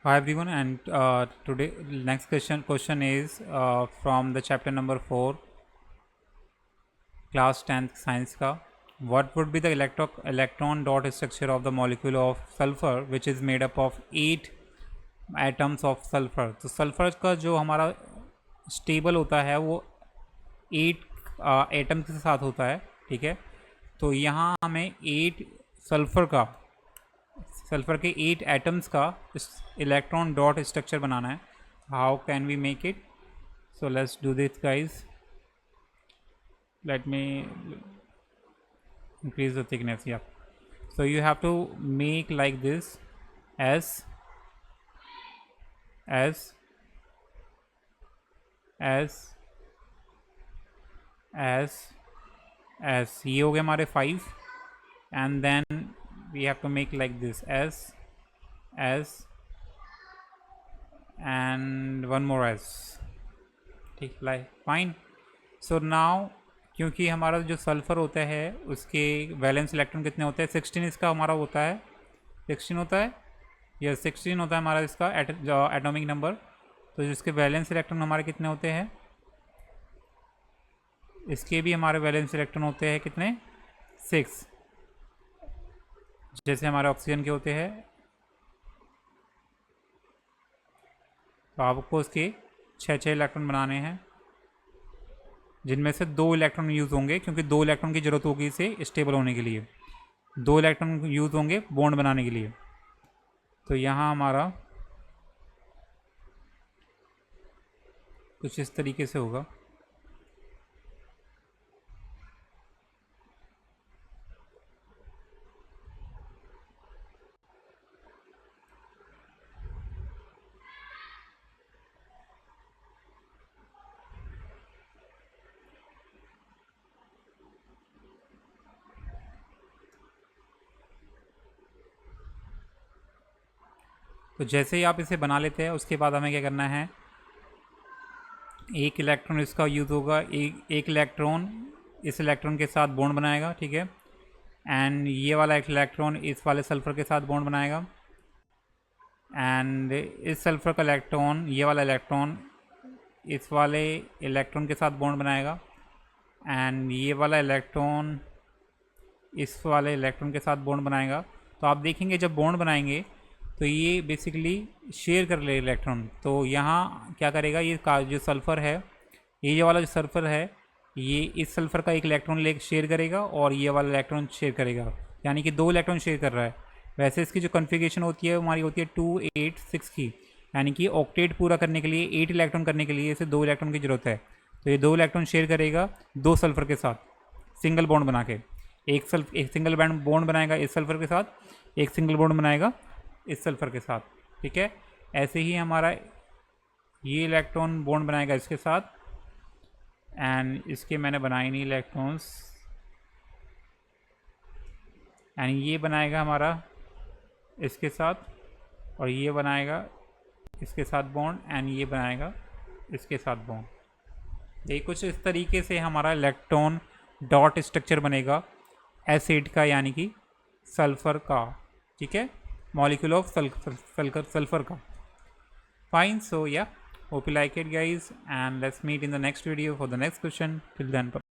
Hi everyone, and today next question is from the chapter number 4, class 10th science का. What would be the electron dot structure of the molecule of sulfur which is made up of 8 atoms of sulfur? तो sulphur का जो हमारा stable होता है वो 8 atoms के साथ होता है. ठीक है, तो यहाँ हमें 8 सल्फर के 8 एटम्स का इलेक्ट्रॉन डॉट स्ट्रक्चर बनाना है. How can we make it? So let's do this guys. Let me increase the thickness. Yeah, so you have to make like this. S S S S S ये हो गए हमारे 5, and then we have to make like this. S and one more S. ठीक, like fine. So now क्योंकि हमारा जो sulphur होता है उसके वैलेंस इलेक्ट्रॉन कितने होते हैं? 16 इसका हमारा होता है. 16 होता है, यह 16 होता है हमारा इसका एटॉमिक नंबर. तो जिसके वैलेंस इलेक्ट्रॉन हमारे कितने होते हैं? इसके भी हमारे वैलेंस इलेक्ट्रॉन होते हैं कितने? 6, जैसे हमारे ऑक्सीजन के होते हैं. तो आपको उसके 6 इलेक्ट्रॉन बनाने हैं, जिनमें से 2 इलेक्ट्रॉन यूज़ होंगे, क्योंकि 2 इलेक्ट्रॉन की ज़रूरत होगी इसे स्टेबल होने के लिए. 2 इलेक्ट्रॉन यूज़ होंगे बॉन्ड बनाने के लिए. तो यहाँ हमारा कुछ इस तरीके से होगा. तो जैसे ही आप इसे बना लेते हैं उसके बाद हमें क्या करना है? एक इलेक्ट्रॉन इसका यूज़ होगा, एक इलेक्ट्रॉन इस इलेक्ट्रॉन के साथ बॉन्ड बनाएगा. ठीक है, एंड ये वाला एक इलेक्ट्रॉन इस वाले सल्फ़र के साथ बॉन्ड बनाएगा, एंड इस सल्फ़र का इलेक्ट्रॉन, ये वाला इलेक्ट्रॉन इस वाले इलेक्ट्रॉन के साथ बॉन्ड बनाएगा, एंड ये वाला इलेक्ट्रॉन इस वाले इलेक्ट्रॉन के साथ बॉन्ड बनाएगा. तो आप देखेंगे जब बॉन्ड बनाएंगे तो ये बेसिकली शेयर कर ले इलेक्ट्रॉन. तो यहाँ क्या करेगा, ये जो सल्फ़र है, ये वाला जो सल्फ़र है, ये इस सल्फ़र का एक इलेक्ट्रॉन ले शेयर करेगा और ये वाला इलेक्ट्रॉन शेयर करेगा, यानी कि 2 इलेक्ट्रॉन शेयर कर रहा है. वैसे इसकी जो कॉन्फ़िगरेशन होती है हमारी होती है 2 8 6 की, यानी कि ऑक्टेट पूरा करने के लिए 8 इलेक्ट्रॉन करने के लिए इसे 2 इलेक्ट्रॉन की ज़रूरत है. तो ये 2 इलेक्ट्रॉन शेयर करेगा 2 सल्फ़र के साथ सिंगल बॉन्ड बना के. एक सिंगल बॉन्ड बनाएगा इस सल्फ़र के साथ, एक सिंगल बॉन्ड बनाएगा इस सल्फ़र के साथ. ठीक है, ऐसे ही हमारा ये इलेक्ट्रॉन बॉन्ड बनाएगा इसके साथ, एंड इसके मैंने बनाए नहीं इलेक्ट्रॉन्स, एंड ये बनाएगा हमारा इसके साथ, और ये बनाएगा इसके साथ बॉन्ड, एंड ये बनाएगा इसके साथ बॉन्ड. ये कुछ इस तरीके से हमारा इलेक्ट्रॉन डॉट स्ट्रक्चर बनेगा एसिड का, यानी कि सल्फ़र का. ठीक है, molecule of sulfur का. Fine, so yeah, hope you like it guys, and let's meet in the next video for the next question. Till then, bye.